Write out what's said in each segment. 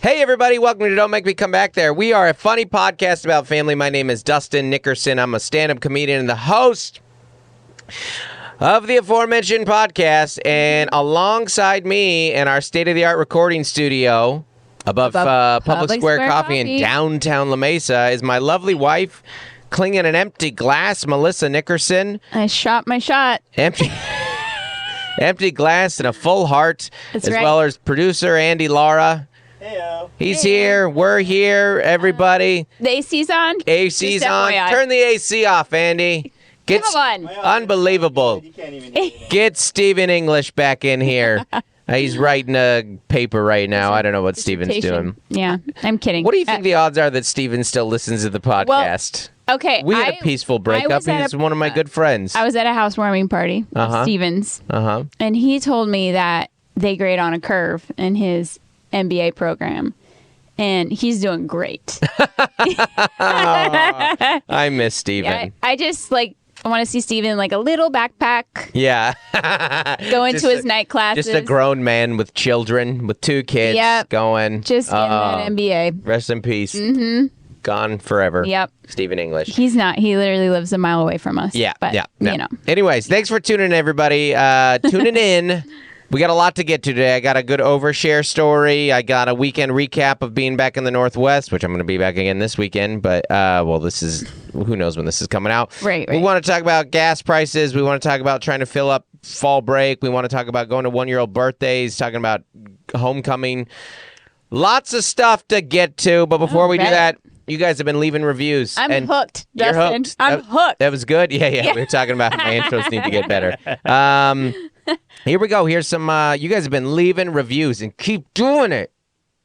Hey, everybody. Welcome to Don't Make Me Come Back There. We are a funny podcast about family. My name is Dustin Nickerson. I'm a stand-up comedian and the host of the aforementioned podcast. And alongside me in our state-of-the-art recording studio above Public Square Coffee in downtown La Mesa is my lovely wife, clinging an empty glass, Melissa Nickerson. I shot my shot. Empty glass and a full heart, That's as right. well as producer Andy Lara. Heyo. He's here. We're here, everybody. The AC's on? AC's Just on. FYI. Turn the AC off, Andy. Come on. Unbelievable. You can't even hear it. Get Stephen English back in here. He's writing a paper right now. I don't know what Stephen's doing. Yeah, I'm kidding. What do you think the odds are that Stephen still listens to the podcast? Okay. We had a peaceful breakup. He's one of my good friends. I was at a housewarming party with Stevens, and he told me that they grade on a curve in his MBA program, and he's doing great. I miss Stephen. Yeah, I just I want to see Steven like a little backpack. Yeah. Going to his night classes. Just a grown man with children, with 2 kids going. Just getting that MBA. Rest in peace. Mm-hmm. Gone forever. Yep. Stephen English. He's not. He literally lives a mile away from us. Yeah. But, you know. Anyways, thanks for tuning in, everybody. Tuning in. We got a lot to get to today. I got a good overshare story. I got a weekend recap of being back in the Northwest, which I'm going to be back again this weekend. But, this is, who knows when this is coming out. Right. We want to talk about gas prices. We want to talk about trying to fill up fall break. We want to talk about going to 1-year-old birthdays, talking about homecoming. Lots of stuff to get to. But before we do that, you guys have been leaving reviews. I'm hooked, You're Dustin. hooked. I'm hooked. That was good? Yeah. We were talking about how my intros need to get better. Here we go. Here's some, you guys have been leaving reviews and keep doing it.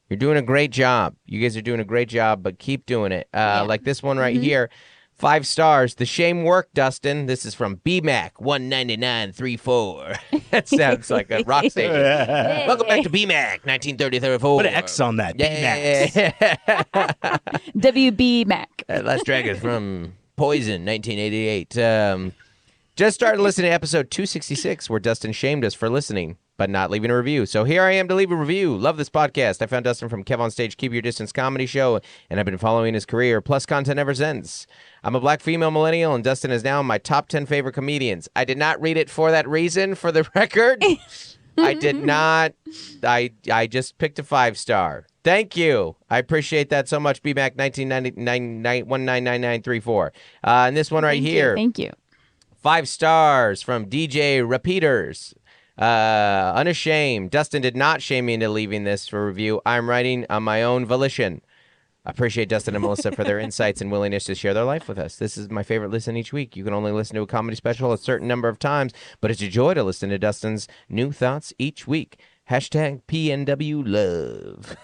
You're doing a great job. You guys are doing a great job, but keep doing it. Like this one right here. 5 stars. The shame work, Dustin. This is from BMAC 19934. That sounds like a rock station. Welcome back to BMAC 1934. Put an X on that. Yeah. WB Mac. Last Track is from Poison 1988. Just started listening to episode 266 where Dustin shamed us for listening but not leaving a review. So here I am to leave a review. Love this podcast. I found Dustin from Kev on Stage Keep Your Distance comedy show, and I've been following his career plus content ever since. I'm a black female millennial, and Dustin is now my top 10 favorite comedians. I did not read it for that reason, for the record. I did not. I just picked a 5-star. Thank you. I appreciate that so much. BMAC 199934. And this one right here. Thank you. 5 stars from DJ Repeaters. Unashamed. Dustin did not shame me into leaving this for review. I'm writing on my own volition. I appreciate Dustin and Melissa for their insights and willingness to share their life with us. This is my favorite listen each week. You can only listen to a comedy special a certain number of times, but it's a joy to listen to Dustin's new thoughts each week. Hashtag PNW love.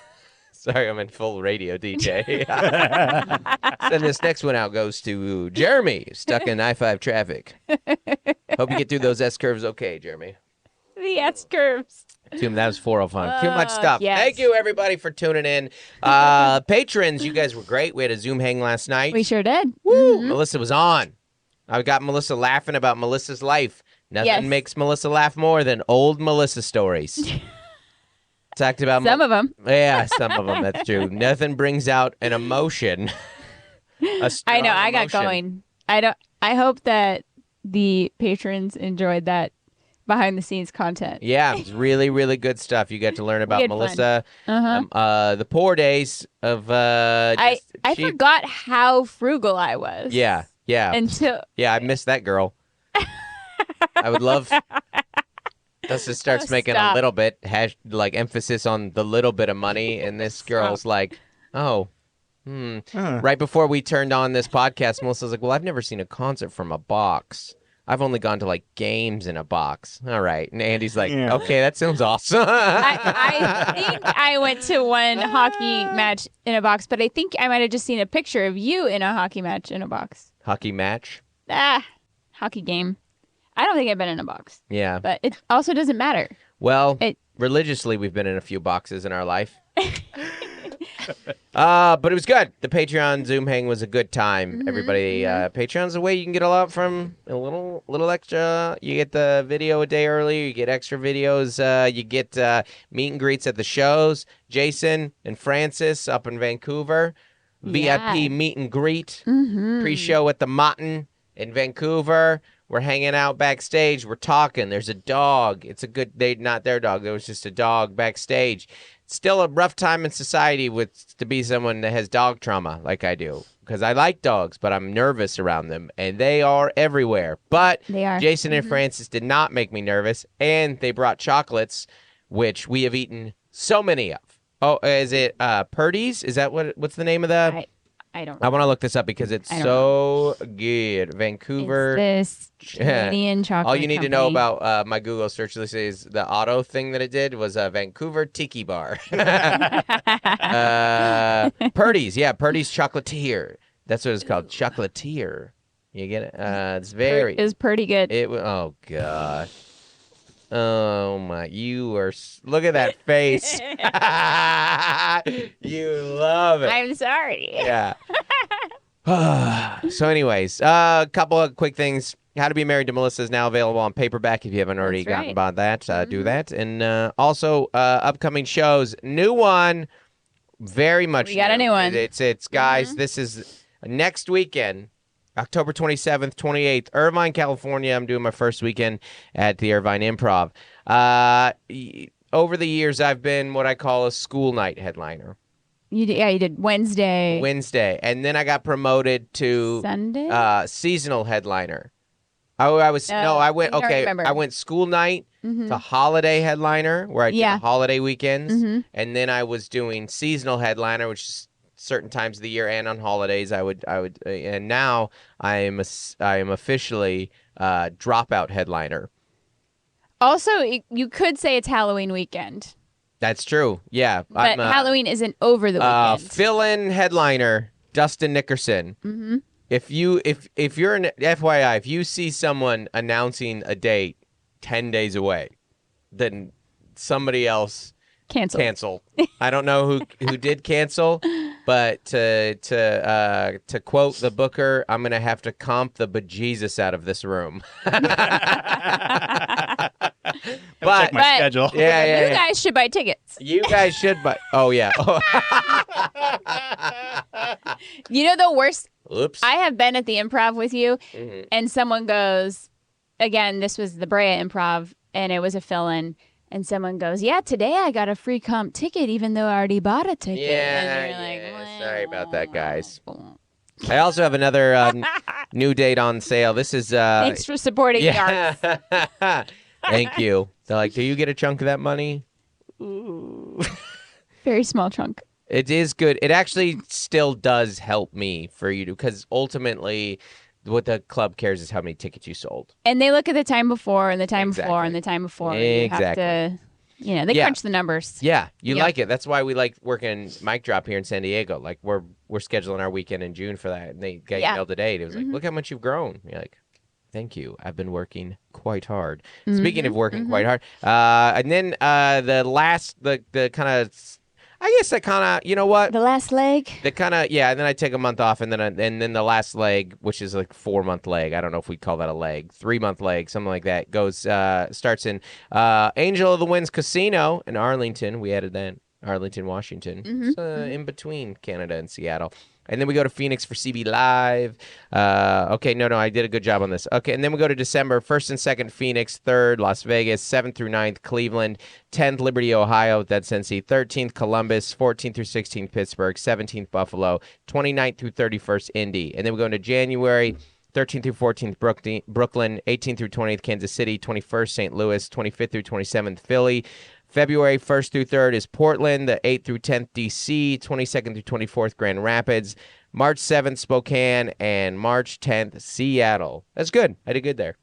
Sorry, I'm in full radio DJ. Then this next one out goes to Jeremy, stuck in I-5 traffic. Hope you get through those S-curves okay, Jeremy. The S-curves. That was 405. Too much stuff. Yes. Thank you, everybody, for tuning in. Patrons, you guys were great. We had a Zoom hang last night. We sure did. Woo! Melissa was on. I got Melissa laughing about Melissa's life. Nothing makes Melissa laugh more than old Melissa stories. Talked about some of them. Yeah, some of them. That's true. Nothing brings out an emotion. I know. I got going. I hope that the patrons enjoyed that behind the scenes content. Yeah, it was really, really good stuff. You got to learn about Melissa. The poor days of. I forgot how frugal I was. Yeah. Until. Yeah, I missed that girl. I would love. Dustin starts making a little bit, emphasis on the little bit of money, and this girl's like, Right before we turned on this podcast, Melissa's like, well, I've never seen a concert from a box. I've only gone to games in a box. All right. And Andy's like, okay, that sounds awesome. I think I went to one hockey match in a box, but I think I might have just seen a picture of you in a hockey match in a box. Hockey match? Hockey game. I don't think I've been in a box. Yeah. But it also doesn't matter. Well, religiously, we've been in a few boxes in our life. But it was good. The Patreon Zoom hang was a good time. Everybody, Patreon's a way you can get a lot from a little extra. You get the video a day earlier. You get extra videos. You get meet and greets at the shows. Jason and Francis up in Vancouver. VIP meet and greet. Pre-show at the Mountain in Vancouver. We're hanging out backstage. We're talking. There's a dog. It's a good. Not their dog. There was just a dog backstage. Still a rough time in society to be someone that has dog trauma like I do. Because I like dogs, but I'm nervous around them. And they are everywhere. But they are. Jason and Francis did not make me nervous. And they brought chocolates, which we have eaten so many of. Oh, is it Purdy's? Is that what's the name of the... I don't. I want to look this up because it's so good. Vancouver. It's this Canadian chocolate All you need company. to know about my Google search list is the auto thing that it did was Vancouver Tiki Bar. Purdy's. Yeah, Purdy's Chocolatier. That's what it's called. Chocolatier. You get it? It's very... It's pretty good. Oh, gosh. Oh my! Look at that face. You love it. I'm sorry. Yeah. So, anyways, a couple of quick things. How to Be Married to Melissa is now available on paperback. If you haven't already gotten about that, do that. And also, upcoming shows. New one, very much. We got a new one. It's guys. This is next weekend. October 27th, 28th, Irvine, California. I'm doing my first weekend at the Irvine Improv. Over the years, I've been what I call a school night headliner. You did Wednesday. And then I got promoted to Sunday? Seasonal headliner. I went school night to holiday headliner, where I did the holiday weekends, and then I was doing seasonal headliner, which is certain times of the year and on holidays. I would, and now I am officially dropout headliner. Also, you could say it's Halloween weekend. That's true. Yeah, but Halloween isn't over the weekend. Fill-in headliner Dustin Nickerson. If you're an FYI, if you see someone announcing a date 10 days away, then somebody else cancel. I don't know who did cancel, but to quote the booker, I'm gonna have to comp the bejesus out of this room. Check my schedule. Yeah. You guys should buy tickets. You guys should buy. Oh yeah. You know the worst. Oops. I have been at the Improv with you, and someone goes, again, this was the Brea Improv, and it was a fill-in. And someone goes, yeah, today I got a free comp ticket, even though I already bought a ticket. Yeah, and you're like, well, sorry about that, guys. I also have another new date on sale. This is... Thanks for supporting the arts. Thank you. They're like, do you get a chunk of that money? Ooh. Very small chunk. It is good. It actually still does help me for you to, because ultimately... what the club cares is how many tickets you sold. And they look at the time before and the time before and the time before. Exactly. You have to, they crunch the numbers. Yeah, you like it. That's why we like working Mic Drop here in San Diego. Like, we're scheduling our weekend in June for that. And they got emailed today. It was like, look how much you've grown. You're like, thank you. I've been working quite hard. Speaking of working quite hard. And then the kind of... I guess that kind of, you know what? The last leg? The kind of, and then I take a month off, and then the last leg, which is like 4-month leg. I don't know if we'd call that a leg. 3-month leg, something like that. Starts in Angel of the Winds Casino in Arlington. We added that. Arlington, Washington. It's in between Canada and Seattle. And then we go to Phoenix for CB Live. Okay, no, I did a good job on this. Okay, and then we go to December, 1st and 2nd, Phoenix, 3rd, Las Vegas, 7th through 9th, Cleveland, 10th, Liberty, Ohio, that's NC, 13th, Columbus, 14th through 16th, Pittsburgh, 17th, Buffalo, 29th through 31st, Indy. And then we go into January, 13th through 14th, Brooklyn, 18th through 20th, Kansas City, 21st, St. Louis, 25th through 27th, Philly. February 1st through 3rd is Portland, the 8th through 10th, D.C., 22nd through 24th, Grand Rapids, March 7th, Spokane, and March 10th, Seattle. That's good. I did good there.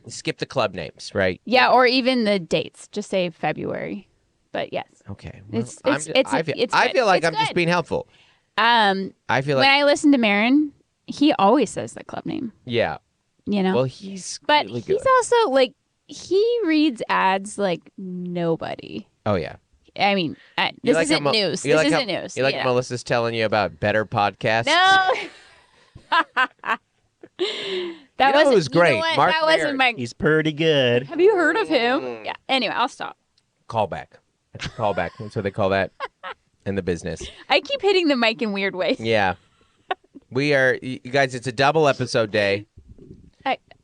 Skip the club names, right? Yeah, or even the dates. Just say February. But yes. Okay. Well, I feel like I'm just being helpful. I feel like when I listen to Marin, he always says the club name. Yeah. Well, he's but really good. He's also like, he reads ads like nobody. Oh, yeah. I mean, this isn't news. This isn't news. You like Melissa's telling you about better podcasts? No. That was great. You know what? Mark that wasn't my. He's pretty good. Have you heard of him? Yeah. Anyway, I'll stop. Callback. That's a callback. That's what they call that in the business. I keep hitting the mic in weird ways. Yeah. We are, you guys, it's a double episode day.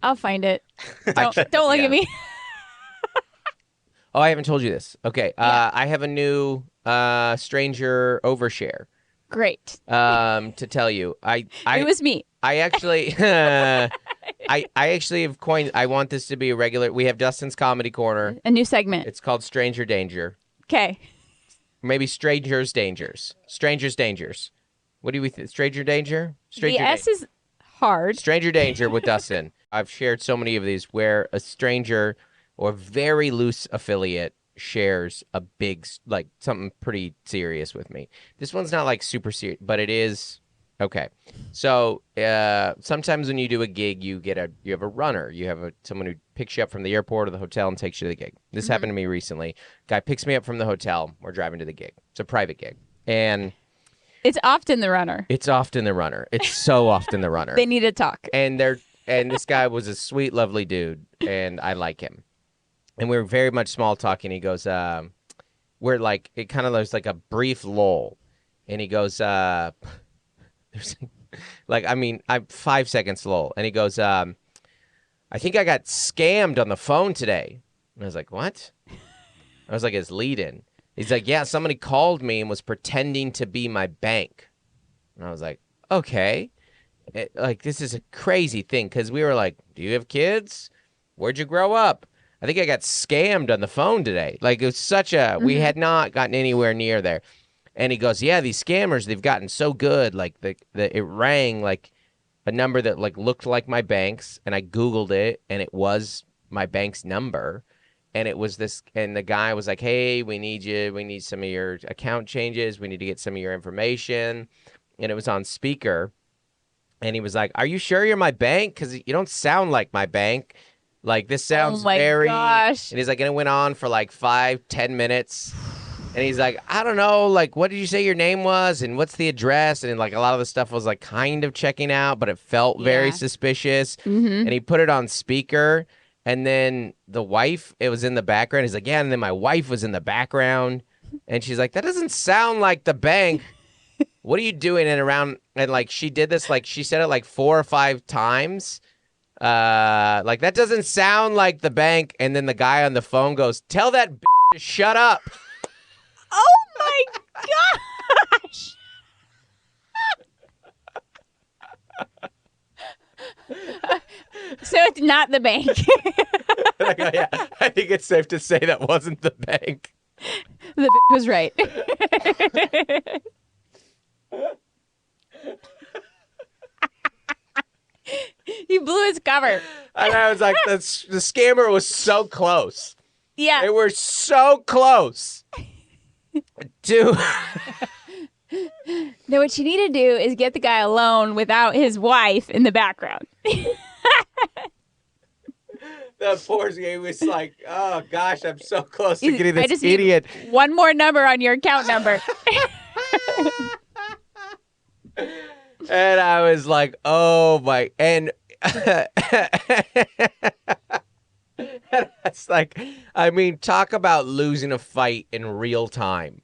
I'll find it. Don't look at me. Oh, I haven't told you this. Okay. I have a new stranger overshare. Great. To tell you. It was me. I actually I actually have coined, I want this to be a regular, we have Dustin's Comedy Corner. A new segment. It's called Stranger Danger. Okay. Maybe Strangers Dangers. Strangers Dangers. What do we think? Stranger Danger? The S is hard. Stranger Danger with Dustin. I've shared so many of these where a stranger or very loose affiliate shares a big, like something pretty serious with me. This one's not like super serious, but it is. Okay. So sometimes when you do a gig, you have a runner. You have someone who picks you up from the airport or the hotel and takes you to the gig. This happened to me recently. Guy picks me up from the hotel. We're driving to the gig. It's a private gig. And it's often the runner. It's often the runner. It's so often the runner. They need to talk. And this guy was a sweet, lovely dude, and I like him. And we were very much small talking. He goes, we're like, it kind of was like a brief lull. And he goes, there's like, I mean, I'm 5 seconds lull. And he goes, I think I got scammed on the phone today. And I was like, what? I was like, his lead in. He's like, yeah, somebody called me and was pretending to be my bank. And I was like, okay. This is a crazy thing because we were like, do you have kids? Where'd you grow up? I think I got scammed on the phone today. Like, it was such a, we had not gotten anywhere near there. And he goes, yeah, these scammers, they've gotten so good. Like, it rang like a number that like looked like my bank's. And I Googled it, and it was my bank's number. And it was this, and the guy was like, hey, we need you. We need some of your account changes. We need to get some of your information. And it was on speaker. And he was like, are you sure you're my bank? Because you don't sound like my bank. Like, this sounds very. Gosh. And he's like, and it went on for like 5-10 minutes. And he's like, I don't know, like, what did you say your name was? And what's the address? And like a lot of the stuff was like kind of checking out, but it felt very suspicious. And he put it on speaker. And then the wife, it was in the background. He's like, yeah. And then my wife was in the background. And she's like, that doesn't sound like the bank. What are you doing? And like, she did this, like, she said it like 4 or 5 times. Like, that doesn't sound like the bank. And then the guy on the phone goes, tell that to shut up. Oh my gosh. So it's not the bank. Yeah, I think it's safe to say that wasn't the bank. The was right. He blew his cover. And I was like, the scammer was so close. Yeah. They were so close. Dude. Now, what you need to do is get the guy alone without his wife in the background. The poor guy was like, oh, gosh, I'm so close to getting this idiot. Need one more number on your account number. And I was like, oh, my. And that's like, I mean, talk about losing a fight in real time.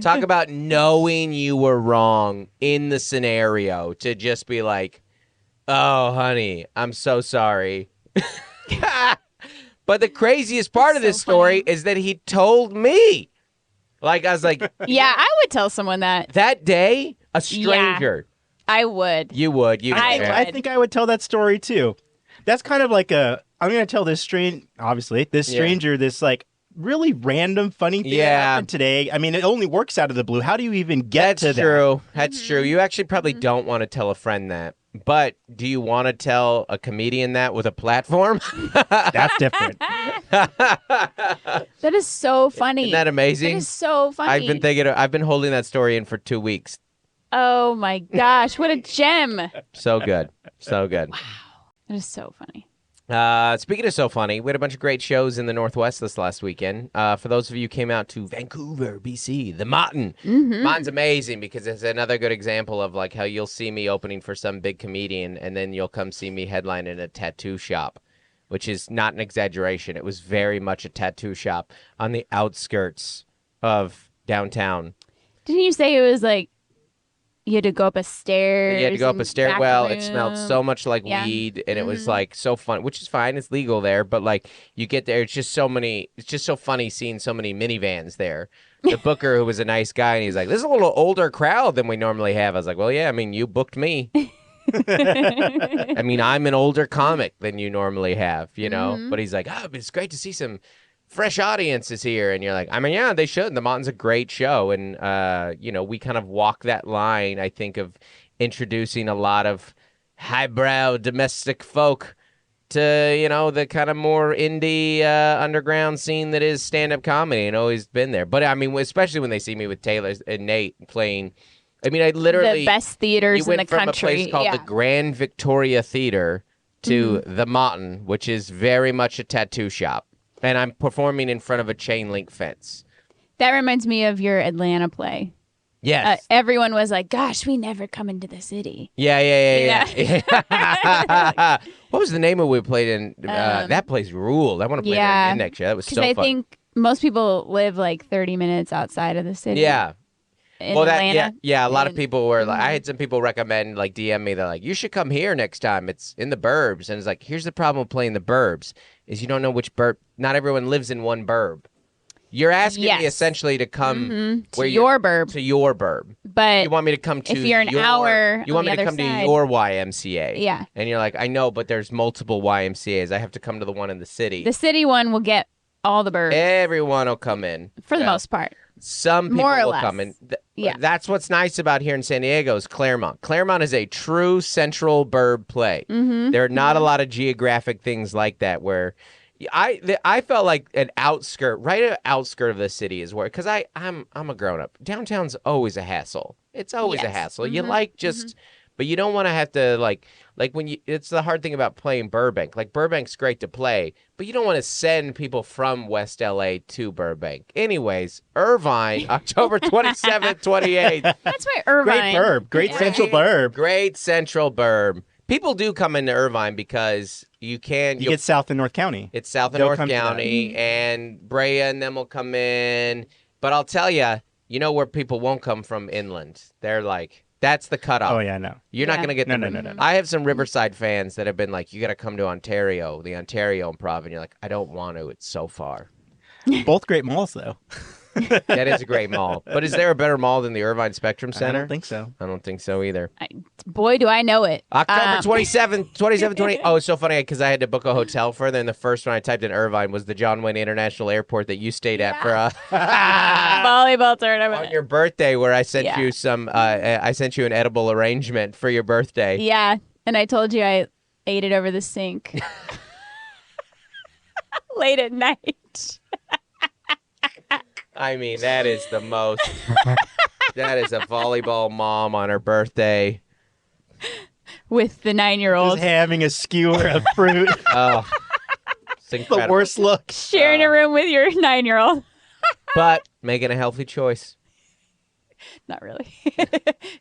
Talk about knowing you were wrong in the scenario to just be like, oh, honey, I'm so sorry. But the craziest part of this story is that he told me. Like, I was like, yeah, I would tell someone that. That day, a stranger. Yeah, I would. You would. I think I would tell that story too. That's kind of like I'm going to tell this stranger, this like really random funny thing that happened today. I mean, it only works out of the blue. How do you even get to that? That's true. That's true. You actually probably don't want to tell a friend that. But do you want to tell a comedian that with a platform? That's different. That is so funny. Isn't that amazing? That is so funny. I've been holding that story in for 2 weeks. Oh my gosh, what a gem. So good. So good. Wow. That is so funny. Speaking of so funny, we had a bunch of great shows in the Northwest this last weekend. For those of you who came out to Vancouver, BC, the Martin. Martin's amazing because it's another good example of like how you'll see me opening for some big comedian and then you'll come see me headline in a tattoo shop, which is not an exaggeration. It was very much a tattoo shop on the outskirts of downtown. Didn't you say it was like you had to go up a stair? You had to go up a stairwell. It smelled so much like weed, and it was like so fun, which is fine. It's legal there, but like you get there, it's just so funny seeing so many minivans there. The booker, who was a nice guy, and he's like, "This is a little older crowd than we normally have." I was like, "Well, yeah, I mean, you booked me. I mean, I'm an older comic than you normally have, you know." But he's like, "Oh, but it's great to see some fresh audiences here," and you're like, I mean, yeah, they should. The Montagn's a great show, and you know, we kind of walk that line, I think, of introducing a lot of highbrow domestic folk to, you know, the kind of more indie underground scene that is stand-up comedy, and always been there. But I mean, especially when they see me with Taylor and Nate playing. I mean, I literally the best theaters in the country. You went from a place called the Grand Victoria Theater to the Montan, which is very much a tattoo shop. And I'm performing in front of a chain link fence. That reminds me of your Atlanta play. Yes. Everyone was like, gosh, we never come into the city. Yeah. What was the name of we played in? That place ruled. I want to play there again next year. That was so fun. Because I think most people live like 30 minutes outside of the city. Yeah. In Atlanta. A lot of people were like, I had some people recommend, like, DM me. They're like, you should come here next time. It's in the burbs. And it's like, here's the problem with playing the burbs is you don't know which burb. Not everyone lives in one burb. You're asking me essentially to come to your burb. To your burb. But you want me to come to if you're an hour you want on me the to come other side. to your YMCA. Yeah. And you're like, I know, but there's multiple YMCAs. I have to come to the one in the city. The city one will get all the burbs. Everyone will come in. For the most part. Some people More or will less. come in. Yeah. That's what's nice about here in San Diego is Claremont. Claremont is a true central burb play. There are not a lot of geographic things like that where I felt like an outskirt, right at outskirt of the city is where, because I'm a grown up. Downtown's always a hassle. It's always a hassle. You like just, but you don't want to have to like when you. It's the hard thing about playing Burbank. Like Burbank's great to play, but you don't want to send people from West LA to Burbank. Anyways, Irvine, October 27th, 28th. That's why Irvine. Great burb. Great central burb. Great central burb. People do come into Irvine because you get south in North County. It's south of North County, and Brea and them will come in. But I'll tell you, you know where people won't come from inland. They're like, that's the cutoff. Oh, yeah, no. You're not going to get them. No. I have some Riverside fans that have been like, you got to come to Ontario, the Ontario Improv. And you're like, I don't want to. It's so far. Both great malls, though. That is a great mall. But is there a better mall than the Irvine Spectrum Center? I don't think so. I don't think so either. Boy, do I know it. October 27th, 28th. Oh, it's so funny because I had to book a hotel further, and the first one I typed in Irvine was the John Wayne International Airport that you stayed at for a volleyball tournament. On your birthday, where I sent you some, I sent you an edible arrangement for your birthday. Yeah, and I told you I ate it over the sink late at night. I mean, that is the most. That is a volleyball mom on her birthday. With the 9-year-old. Just having a skewer of fruit. Oh, it's incredible. The worst look. Sharing a room with your 9-year-old. But making a healthy choice. Not really.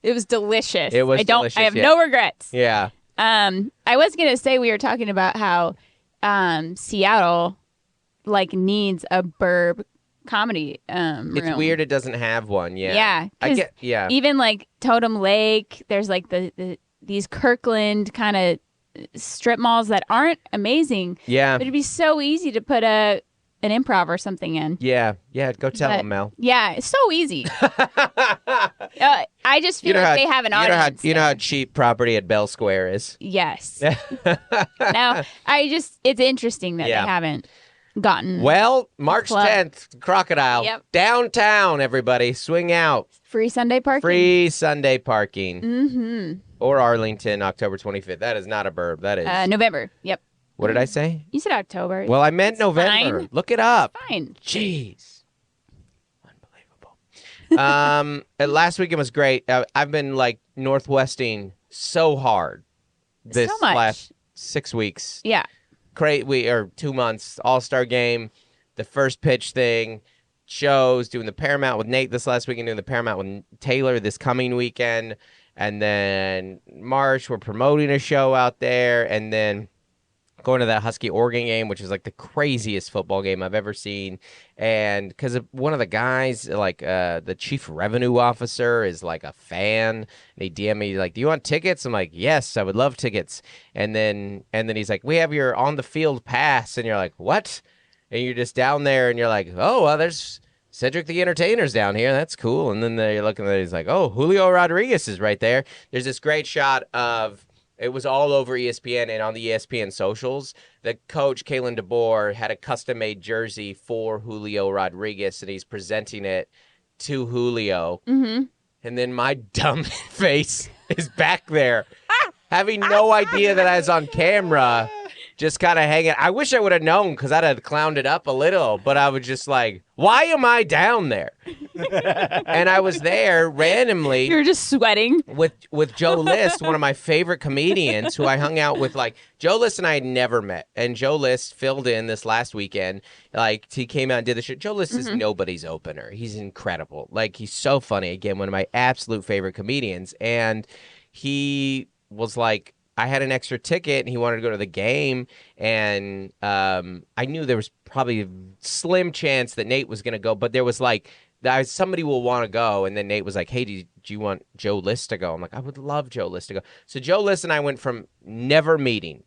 It was delicious. It was delicious. I have no regrets. Yeah. I was going to say we were talking about how Seattle needs a burb comedy room. It's weird it doesn't have one. Yeah. Yeah. Even Totem Lake, there's these Kirkland kind of strip malls that aren't amazing. Yeah. But it'd be so easy to put an improv or something in. Yeah. Go tell them, Mel. Yeah, it's so easy. I just feel they have an audience. You know how cheap property at Bell Square is. Yes. Now, it's interesting that they haven't gotten. Well, March 10th, Crocodile. Yep. Downtown, everybody. Swing out. Free Sunday parking. Free Sunday parking. Mm-hmm. Or Arlington, October 25th. That is not a burb. That is. November. Yep. What did I say? You said October. Well, I meant November. Fine. Look it up. Fine. Jeez. Unbelievable. Last weekend was great. I've been Northwesting so hard this so much. last 6 weeks. Yeah. We are 2 months All-Star game, the first pitch thing, shows, doing the Paramount with Nate this last weekend, doing the Paramount with Taylor this coming weekend, and then March we're promoting a show out there, and then going to that Husky Oregon game, which is like the craziest football game I've ever seen. And because one of the guys, like the chief revenue officer, is like a fan, and he DM me like, "Do you want tickets?" I'm like, "Yes, I would love tickets." And then he's like, "We have your on the field pass," and you're like, "What?" And you're just down there, and you're like, "Oh, well, there's Cedric the Entertainer's down here. That's cool." And then you're looking at it, he's like, "Oh, Julio Rodriguez is right there." There's this great shot of. It was all over ESPN and on the ESPN socials. The coach, Kalen DeBoer, had a custom-made jersey for Julio Rodriguez, and he's presenting it to Julio. Mm-hmm. And then my dumb face is back there, having no idea that I was on camera, just kind of hanging. I wish I would have known because I'd have clowned it up a little, but I was just like, why am I down there? And I was there randomly. You were just sweating. With Joe List, one of my favorite comedians who I hung out with. Like, Joe List and I had never met. And Joe List filled in this last weekend. Like, he came out and did the show. Joe List is nobody's opener. He's incredible. Like, he's so funny. Again, one of my absolute favorite comedians. And he was like, I had an extra ticket and he wanted to go to the game, and I knew there was probably a slim chance that Nate was going to go, but there was like somebody will want to go, and then Nate was like, "Hey, do you want Joe List to go?" I'm like, "I would love Joe List to go." So Joe List and I went from never meeting,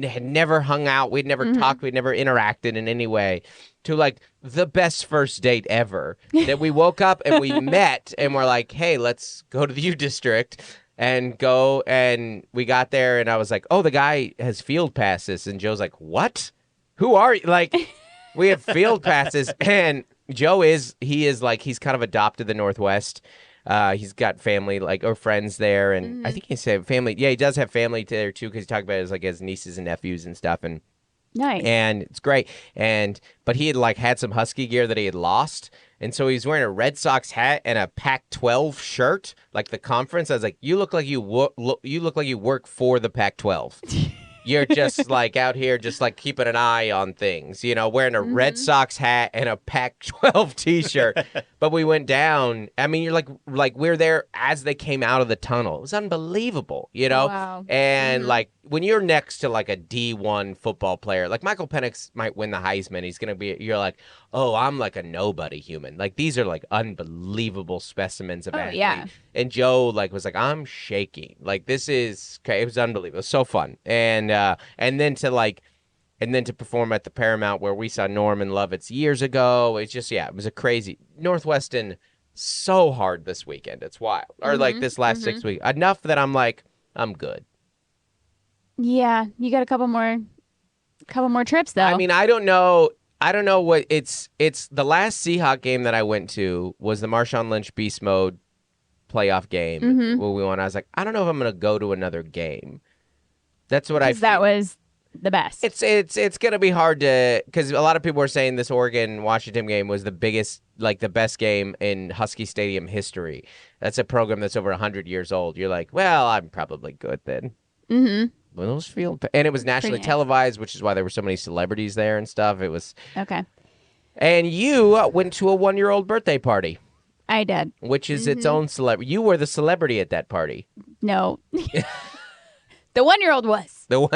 had never hung out, we'd never talked, we'd never interacted in any way, to like the best first date ever. That we woke up and we met and we're like, "Hey, let's go to the U District." And go, and we got there, and I was like, "Oh, the guy has field passes." And Joe's like, "What? Who are you?" Like, we have field passes, and Joe he's kind of adopted the Northwest. He's got family, like, or friends there, and I think he said family. Yeah, he does have family there too, because he talked about his nieces and nephews and stuff, and nice. And it's great. But he had had some Husky gear that he had lost. And so he was wearing a Red Sox hat and a Pac-12 shirt, like the conference. I was like, "You look like you work for the Pac-12. You're just like out here, just like keeping an eye on things, wearing a Red Sox hat and a Pac-12 T-shirt." But we went down. I mean, you're like we're there as they came out of the tunnel. It was unbelievable, Wow. And like when you're next to like a D1 football player, like Michael Penix might win the Heisman. He's gonna be. You're like, "Oh, I'm like a nobody human." Like, these are like unbelievable specimens of athlete. Yeah. And Joe was like, "I'm shaking. Like, this is okay." It was unbelievable. It was so fun. And then to perform at the Paramount where we saw Norman Lovitz years ago. It's just, it was a crazy Northwestern. So hard this weekend. It's wild. Or like this last 6 weeks. Enough that I'm like, I'm good. Yeah, you got a couple more trips though. I mean, I don't know what it's the last Seahawk game that I went to was the Marshawn Lynch Beast Mode playoff game where we won. I was like, I don't know if I'm going to go to another game. That's what that was the best. It's going to be hard to, because a lot of people are saying this Oregon-Washington game was the biggest, like the best game in Husky Stadium history. That's a program that's over 100 years old. You're like, well, I'm probably good then. And it was nationally televised, which is why there were so many celebrities there and stuff. It was okay. And you went to a 1-year-old birthday party. I did, which is its own celebrity. You were the celebrity at that party. No, the 1-year-old was the one.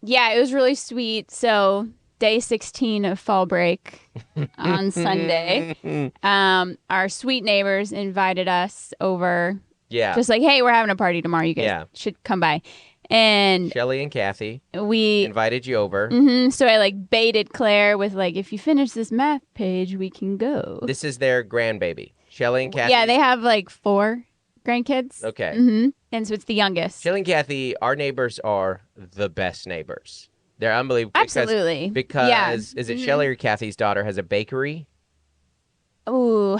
Yeah, it was really sweet. So day 16 of fall break on Sunday. Our sweet neighbors invited us over. Yeah. Just like, "Hey, we're having a party tomorrow. You guys should come by." And Shelly and Kathy, we invited you over. So I baited Claire with "If you finish this math page, we can go." This is their grandbaby. Shelly and Kathy. Yeah, they have 4 grandkids. Okay. And so it's the youngest. Shelly and Kathy, our neighbors are the best neighbors. They're unbelievable. Absolutely. Because is it Shelly or Kathy's daughter has a bakery? Oh,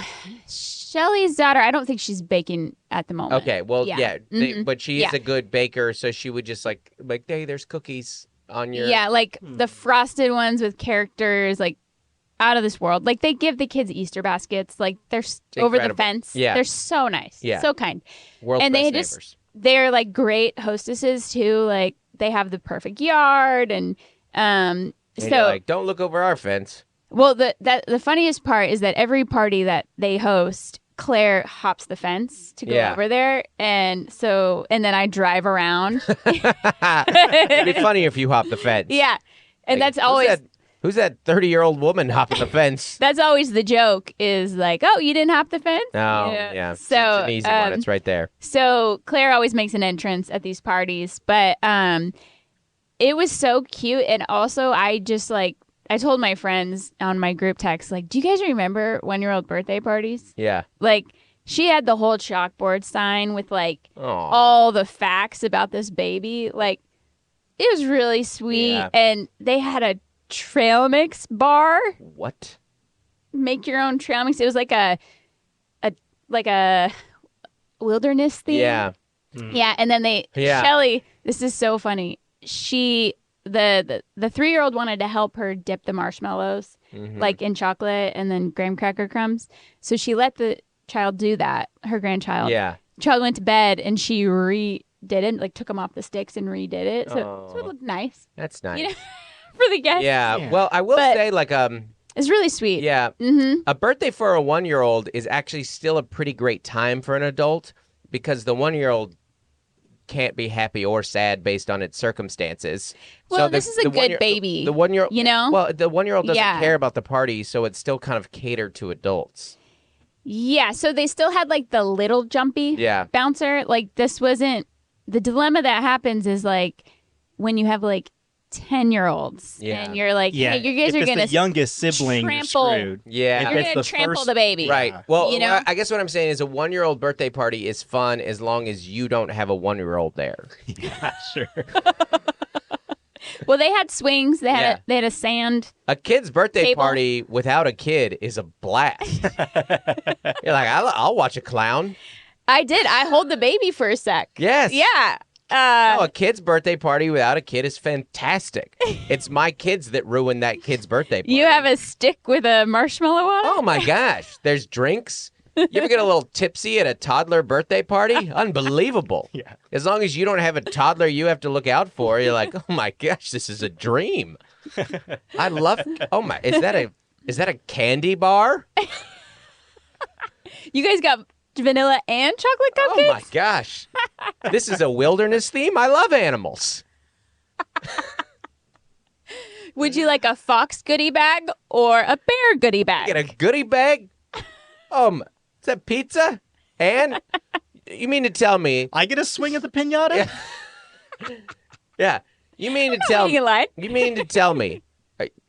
Shelly's daughter, I don't think she's baking at the moment. Okay, well, but she is a good baker, so she would just like, "Hey, there's cookies on your..." Yeah, the frosted ones with characters, out of this world. They give the kids Easter baskets. They're over the fence. Yeah. They're so nice. Yeah. So kind. World's and best they neighbors. They're great hostesses too. they have the perfect yard, and And so you're like, don't look over our fence. well, the funniest part is that every party that they host, Claire hops the fence to go over there, and then I drive around. It'd be funny if you hop the fence. Yeah, and Like, that's always who's that 30-year-old woman hopping the fence? that's always the joke is like, oh, you didn't hop the fence? Oh, yeah. So it's an easy one. It's right there. So Claire always makes an entrance at these parties, but it was so cute, and also I told my friends on my group text, like, do you guys remember 1-year-old birthday parties? Yeah. Like, she had the whole chalkboard sign with, like, Aw. all the facts about this baby. Like, it was really sweet. Yeah. And they had a trail mix bar. What? Make your own trail mix. It was like a wilderness theme. Yeah. Yeah. And then Shelly, this is so funny. The 3-year-old wanted to help her dip the marshmallows like in chocolate and then graham cracker crumbs. So she let the child do that, her grandchild. Yeah. Child went to bed and she redid it, like took them off the sticks and redid it. So it looked nice. That's nice. You know, for the guests. Yeah. Well, I will say, like, it's really sweet. yeah, a birthday for a 1-year-old is actually still a pretty great time for an adult because the 1-year-old can't be happy or sad based on its circumstances. Well, this is a good baby. The 1-year-old, you know? Well, the 1-year-old doesn't care about the party, so it's still kind of catered to adults. Yeah, so they still had like the little jumpy bouncer. Like this wasn't the dilemma that happens is like when you have like 10-year-olds and you're like, hey, you guys are going to the youngest sibling trample. You're screwed. Yeah. You're going to trample the baby. Right. Well, you know? I guess what I'm saying is a 1-year-old birthday party is fun as long as you don't have a 1-year-old there. Yeah, sure. Well, they had swings. They had a sand. A kid's birthday table. party without a kid is a blast. You're like, I'll watch a clown. I did. I hold the baby for a sec. Yes. Yeah. No, a kid's birthday party without a kid is fantastic. It's my kids that ruin that kid's birthday party. You have a stick with a marshmallow on it? Oh, my gosh. There's drinks. You ever get a little tipsy at a toddler birthday party? Unbelievable. Yeah. As long as you don't have a toddler you have to look out for, you're like, oh, my gosh, this is a dream. I love, oh, my, is that a candy bar? You guys got vanilla and chocolate cupcakes? Oh, my gosh. This is a wilderness theme. I love animals. Would you like a fox goodie bag or a bear goodie bag? Get a goodie bag? Is that pizza? And you mean to tell me? I get a swing at the pinata? Yeah. You mean to tell You lied. You mean to tell me,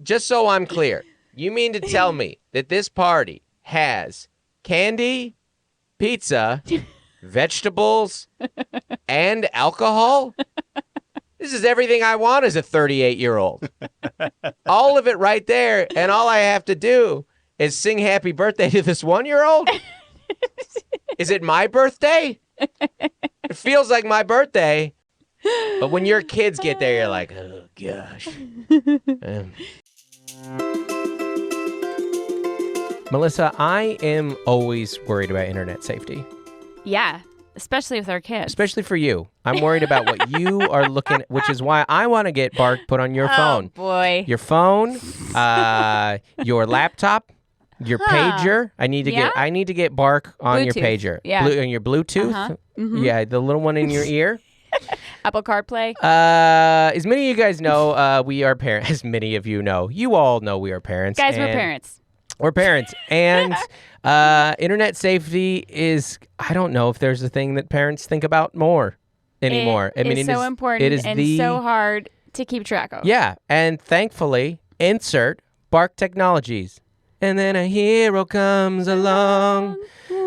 just so I'm clear, you mean to tell me that this party has candy, pizza, vegetables, and alcohol? This is everything I want as a 38-year-old. All of it right there, and all I have to do is sing happy birthday to this 1-year-old? Is it my birthday? It feels like my birthday. But when your kids get there, you're like, oh, gosh. Melissa, I am always worried about internet safety. Yeah, especially with our kids. Especially for you. I'm worried about what you are looking at, which is why I want to get Bark put on your phone. Oh, boy. Your phone, your laptop, your pager. I need to get Bark on your Bluetooth. pager. Yeah. On your Bluetooth. Yeah, the little one in your ear. Apple CarPlay. As many of you guys know, we are parents. As many of you know, you all know we are parents. Guys, we're parents. We're parents. And internet safety is, I don't know if there's a thing that parents think about more anymore. It is so important it is and so hard to keep track of. Yeah. And thankfully, insert Bark Technologies. And then a hero comes along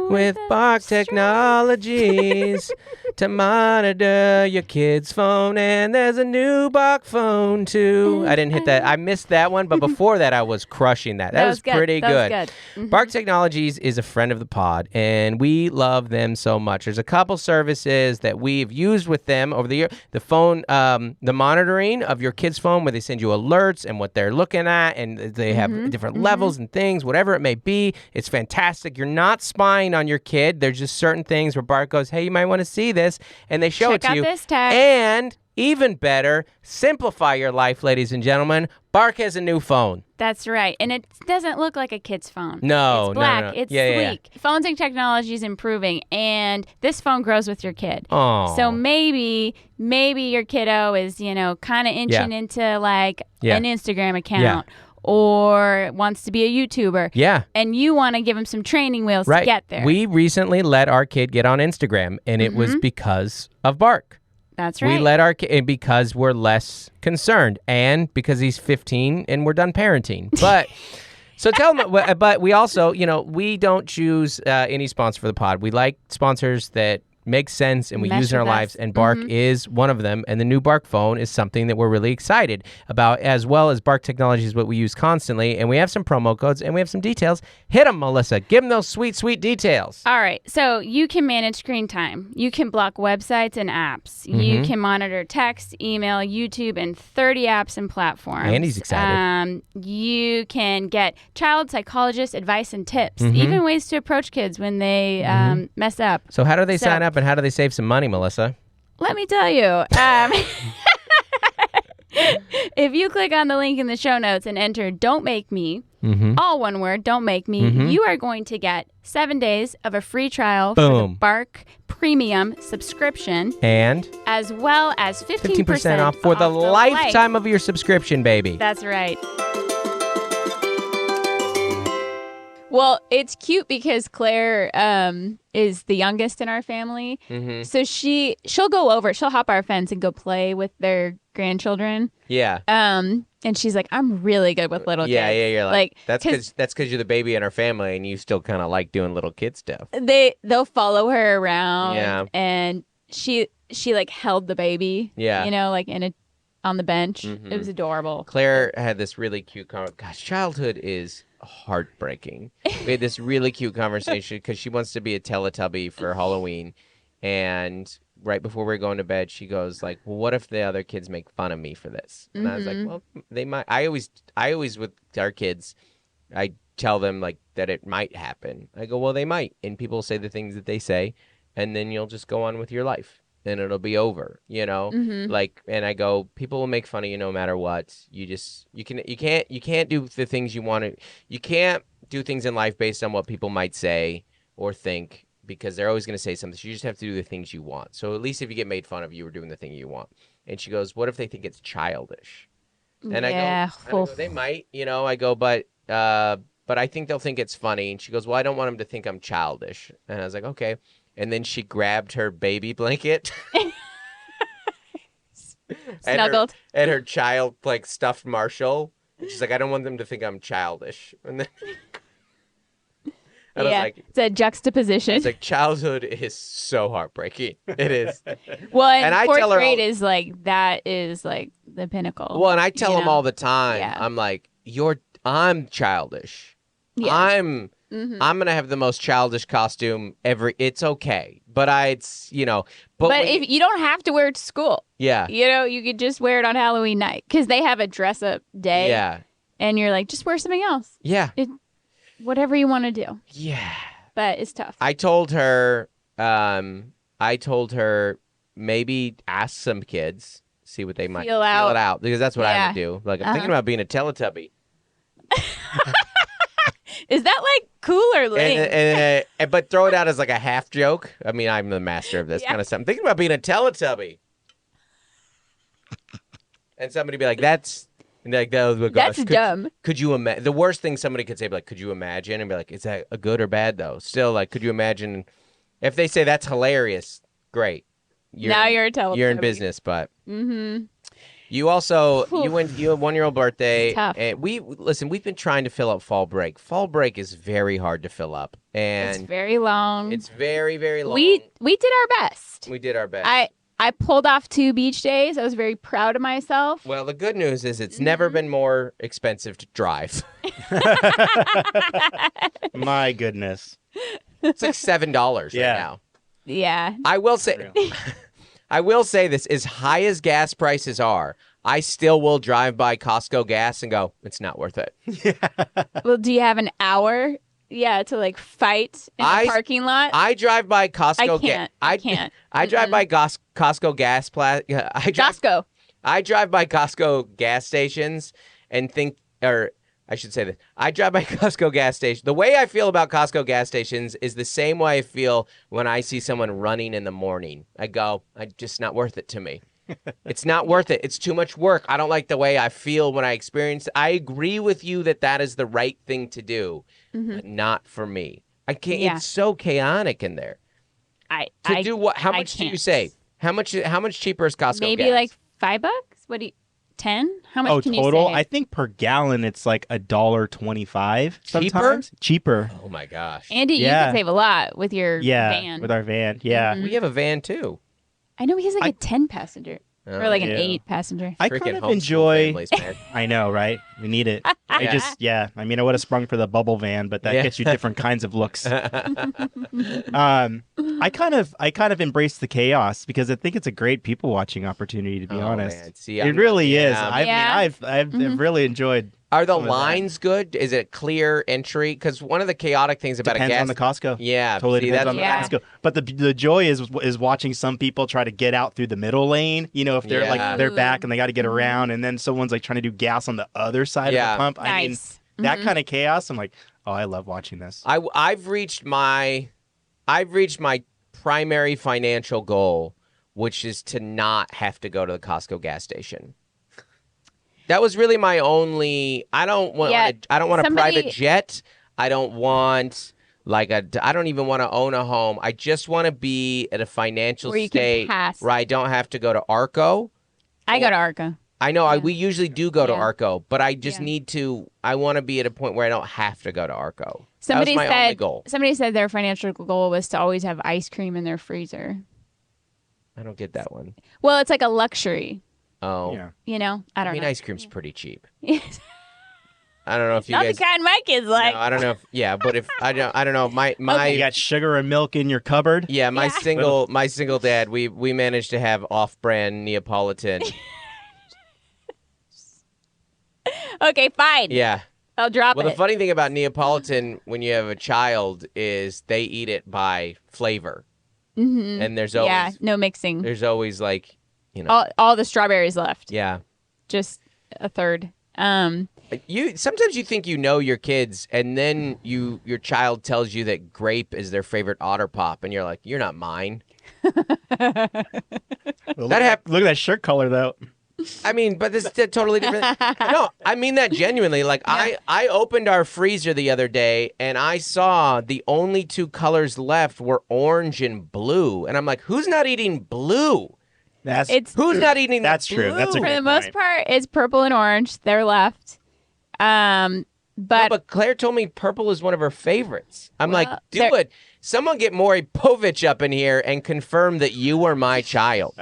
with Bark Technologies to monitor your kid's phone. And there's a new Bark phone, too. I didn't hit that. I missed that one. But before that, I was crushing that. That was pretty good. That was good. Bark Technologies is a friend of the pod, and we love them so much. There's a couple services that we've used with them over the year. The phone, the monitoring of your kid's phone, where they send you alerts and what they're looking at, and they have different levels and things, whatever it may be. It's fantastic. You're not spying on your kid. There's just certain things where Bark goes, hey, you might want to see this. this, and they show it Check to out you. this text. And even better, simplify your life, ladies and gentlemen. Bark has a new phone. That's right. And it doesn't look like a kid's phone. No, it's black. no. It's Yeah, sleek. Phones and technology is improving, and this phone grows with your kid. Oh. So maybe your kiddo is, kind of inching into like an Instagram account or wants to be a YouTuber. Yeah. And you want to give him some training wheels to get there. We recently let our kid get on Instagram, and it was because of Bark. That's right. We let our kid because we're less concerned, and because he's 15 and we're done parenting. But so tell them. But we also, we don't choose any sponsor for the pod. We like sponsors that make sense and we use in our lives, and Bark is one of them. And the new Bark phone is something that we're really excited about, as well as Bark technology is what we use constantly. And we have some promo codes and we have some details. Hit them, Melissa. Give them those sweet, sweet details. All right. So you can manage screen time. You can block websites and apps. You can monitor text, email, YouTube, and 30 apps and platforms. Andy's excited. You can get child psychologist advice and tips, even ways to approach kids when they mess up. So how do they sign up and how do they save some money, Melissa? Let me tell you. If you click on the link in the show notes and enter Don't Make Me, all one word, Don't Make Me, you are going to get 7 days of a free trial for the Bark Premium subscription. And? As well as 15% off for the lifetime of your subscription, baby. That's right. Well, it's cute because Claire is the youngest in our family. So she'll go over, she'll hop our fence and go play with their grandchildren. Yeah. And she's like, I'm really good with little kids. Yeah, you're like that's because you're the baby in our family and you still kind of like doing little kid stuff. They'll follow her around. Yeah. And she like held the baby. Yeah. Like on the bench. It was adorable. Claire had this really cute Gosh, childhood is heartbreaking. We had this really cute conversation because she wants to be a Teletubby for Halloween, and right before we were going to bed, she goes like, "Well, what if the other kids make fun of me for this?" And I was like, "Well, they might." I always with our kids, I tell them like that it might happen. I go, "Well, they might," and people say the things that they say, and then you'll just go on with your life. And it'll be over, Like, and I go, people will make fun of you no matter what. You can't do the things you want to. You can't do things in life based on what people might say or think, because they're always going to say something. So you just have to do the things you want. So at least if you get made fun of, you were doing the thing you want. And she goes, what if they think it's childish? And I go, they might, I go, but I think they'll think it's funny. And she goes, well, I don't want them to think I'm childish. And I was like, okay. And then she grabbed her baby blanket. Snuggled. And her child, like, stuffed Marshall. And she's like, I don't want them to think I'm childish. And then I was like, it's a juxtaposition. It's like, childhood is so heartbreaking. It is. Well, and fourth grade is like, that is like the pinnacle. Well, and I tell them all the time, I'm like, I'm childish. Yeah. I'm going to have the most childish costume ever. It's okay. But But if you don't have to wear it to school. Yeah. You could just wear it on Halloween night because they have a dress up day. Yeah. And you're like, just wear something else. Yeah. Whatever you want to do. Yeah. But it's tough. I told her maybe ask some kids, see what they might feel it out, because that's what I would do. Like, I'm thinking about being a Teletubby. Is that like cool or lame? But throw it out as like a half joke. I mean, I'm the master of this kind of stuff. I'm thinking about being a Teletubby. And somebody be like, that's dumb. Could you imagine? The worst thing somebody could say, like, could you imagine? And be like, is that a good or bad though? Still, like, could you imagine? If they say that's hilarious, great. You're a Teletubby. You're in business, but. You also, you had 1-year-old birthday. It's tough. And we've been trying to fill up fall break. Fall break is very hard to fill up. And it's very long. It's very, very long. We did our best. We did our best. I pulled off 2 beach days. I was very proud of myself. Well, the good news is it's never been more expensive to drive. My goodness. It's like $7 right now. Yeah. I will say this, as high as gas prices are, I still will drive by Costco gas and go, it's not worth it. Well, do you have an hour to like fight in the parking lot. I drive by Costco. I can't. I drive by Costco I drive by Costco gas stations and think, or I should say this. I drive by Costco gas station. The way I feel about Costco gas stations is the same way I feel when I see someone running in the morning. I go, it's just not worth it to me. It's not worth it. It's too much work. I don't like the way I feel when I experience it. I agree with you that is the right thing to do, but not for me. I can't. Yeah. It's so chaotic in there. Do what? How much do you save? How much cheaper is Costco Maybe gas? like $5? What do you 10? How much can total? you save? I think per gallon it's like $1.25 sometimes. Cheaper? Oh my gosh. Andy, you can save a lot with your van. With our van. Yeah. We have a van too. I know he has like a 10-passenger. Or like an 8-passenger. I kind of enjoy. Families, I know, right? We need it. I mean, I would have sprung for the bubble van, but that gets you different kinds of looks. I kind of embrace the chaos because I think it's a great people watching opportunity. To be honest, man. See, it really is. I mean, I've really enjoyed. Are the lines good? Is it clear entry? Because one of the chaotic things about depends a gas on the Costco. Yeah, totally depends on the Costco. But the joy is watching some people try to get out through the middle lane. You know, if they're like they're back and they got to get around, and then someone's like trying to do gas on the other side of the pump. Nice. I mean, that kind of chaos. I'm like, oh, I love watching this. I've reached my primary financial goal, which is to not have to go to the Costco gas station. That was really my only. I don't want a private jet. I don't want I don't even want to own a home. I just want to be at a financial state where I don't have to go to Arco. I go to Arco. I know we usually do go to Arco, but I just need to. I want to be at a point where I don't have to go to Arco. That was my only goal. Somebody said their financial goal was to always have ice cream in their freezer. I don't get that one. Well, it's like a luxury. Oh, yeah. You know, I don't know. Ice cream's pretty cheap. I don't know if you not guys. Not the kind my kids like. No, I don't know. But if I don't know. My you got sugar and milk in your cupboard. Yeah, my single dad. We managed to have off-brand Neapolitan. Okay, fine. Yeah. I'll drop it. Well, the funny thing about Neapolitan when you have a child is they eat it by flavor. Mm-hmm. And there's always no mixing. There's always like, you know, all the strawberries left. Yeah. Just a third. Sometimes you think you know your kids, and then your child tells you that grape is their favorite Otter Pop, and you're like, you're not mine. Well, look at that shirt color though. I mean, but this is totally different. No, I mean that genuinely. Like, I opened our freezer the other day, and I saw the only two colors left were orange and blue. And I'm like, who's not eating blue? Who's not eating That's blue? True. That's a For the most part, it's purple and orange. They're left. But Claire told me purple is one of her favorites. I'm like, do it. Someone get Maury Povich up in here and confirm that you are my child.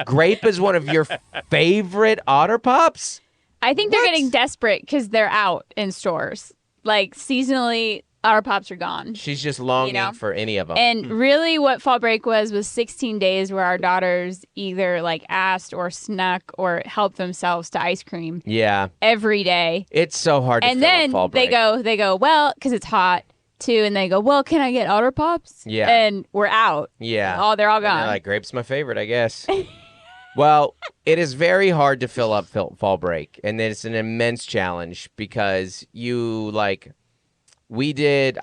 Grape is one of your favorite Otter Pops? I think they're getting desperate because they're out in stores. Like, seasonally, Otter Pops are gone. She's just longing for any of them. And really what fall break was 16 days where our daughters either like asked or snuck or helped themselves to ice cream. Yeah. Every day. It's so hard to fill up fall break. They go, well, because it's hot too. And they go, well, can I get Otter Pops? Yeah. And we're out. Yeah. They're all gone. And they're like, grape's my favorite, I guess. Well, it is very hard to fill up fall break. And it's an immense challenge because I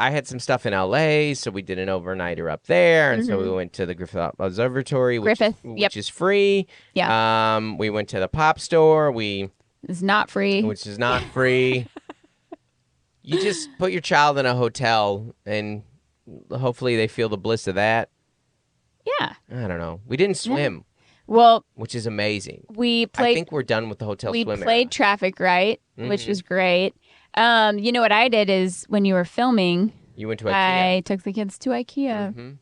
had some stuff in LA, so we did an overnighter up there, and so we went to the Griffith Observatory, which is free. Yeah. We went to the pop store. It's not free. Which is not free. You just put your child in a hotel, and hopefully they feel the bliss of that. Yeah. I don't know. We didn't swim. Well, which is amazing. I think we're done with the hotel swim. We played Traffic Right, which was great. You know what I did is when you were filming, you went to IKEA. I took the kids to IKEA.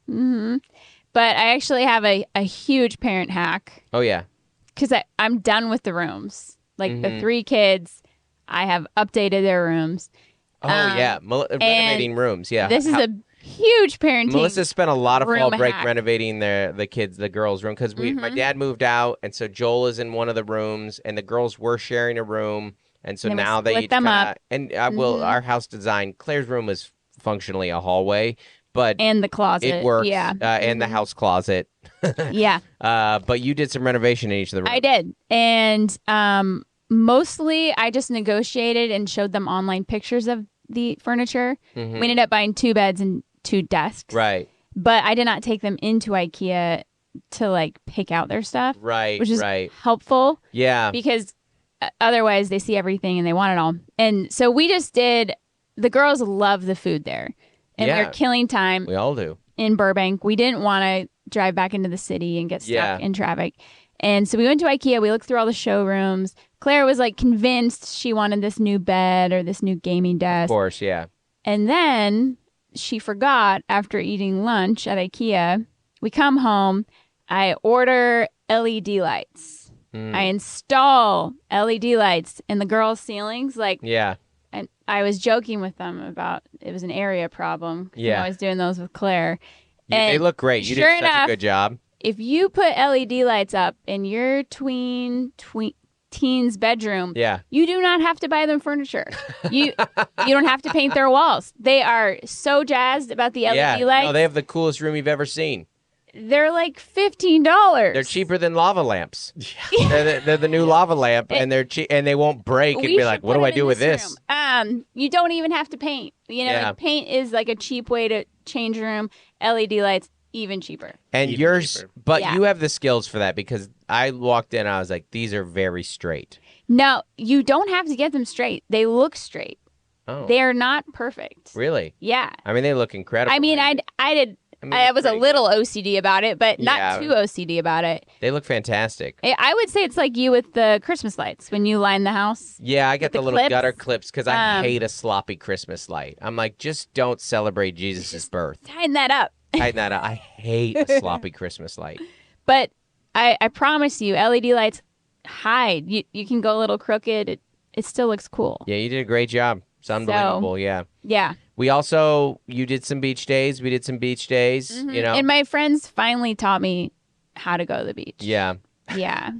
But I actually have a huge parent hack. Oh, yeah. Because I'm done with the rooms. Like the 3 kids, I have updated their rooms. Oh, yeah. Renovating rooms. Yeah. This is a huge parenting. Melissa spent a lot of fall break hack. renovating the girls' room because my dad moved out. And so Joel is in one of the rooms and the girls were sharing a room. And so now they each them up. And our house design, Claire's room is functionally a hallway, but And the closet. it works. Yeah. And the house closet. Yeah. But you did some renovation in each of the rooms. I did. And mostly I just negotiated and showed them online pictures of the furniture. We ended up buying 2 beds and 2 desks. Right. But I did not take them into IKEA to like pick out their stuff. Right. Which is right. helpful Yeah. because otherwise they see everything and they want it all. And so we just did, the girls love the food there. And Yeah. we're killing time We all do. in Burbank. We didn't want to drive back into the city and get stuck Yeah. in traffic. And so we went to IKEA. We looked through all the showrooms. Claire was like convinced she wanted this new bed or this new gaming Of desk. course, yeah. And then she forgot after eating lunch at IKEA. We come home. I order LED lights. I install LED lights in the girls' ceilings. Like, Yeah. and I was joking with them about it was an area problem. Yeah. I was doing those with Claire. They And look great. You sure did such enough, a good job. if you put LED lights up in your teen's bedroom, Yeah. you do not have to buy them furniture. You don't have to paint their walls. They are so jazzed about the LED Yeah. lights. No, they have the coolest room you've ever seen. They're like $15. They're cheaper than lava lamps. They're the new lava lamp, and they're cheap, and they won't break. And We be like, should what put do I them do in with this? room. You don't even have to paint. You know, Yeah. like paint is like a cheap way to change a room. LED lights, even cheaper. And Even yours, cheaper. but Yeah. you have the skills for that because I walked in, I was like, these are very straight. No, you don't have to get them straight. They look straight. Oh, They are not perfect. really? Yeah. I mean, they look incredible. I mean, I was a pretty little OCD about it, but Yeah. not too OCD about it. They look fantastic. I would say it's like you with the Christmas lights when you line the house. Yeah, I get the the little clips. gutter clips because I Um, hate a sloppy Christmas light. I'm like, just don't celebrate Jesus' birth. Tighten that up. Tighten that up. I hate a sloppy Christmas light. But I promise you, LED lights hide. You can go a little crooked. It still looks cool. Yeah, you did a great job. It's unbelievable. Yeah. Yeah. You did some beach days. We did some beach days, you know? And my friends finally taught me how to go to the beach. Yeah. Yeah.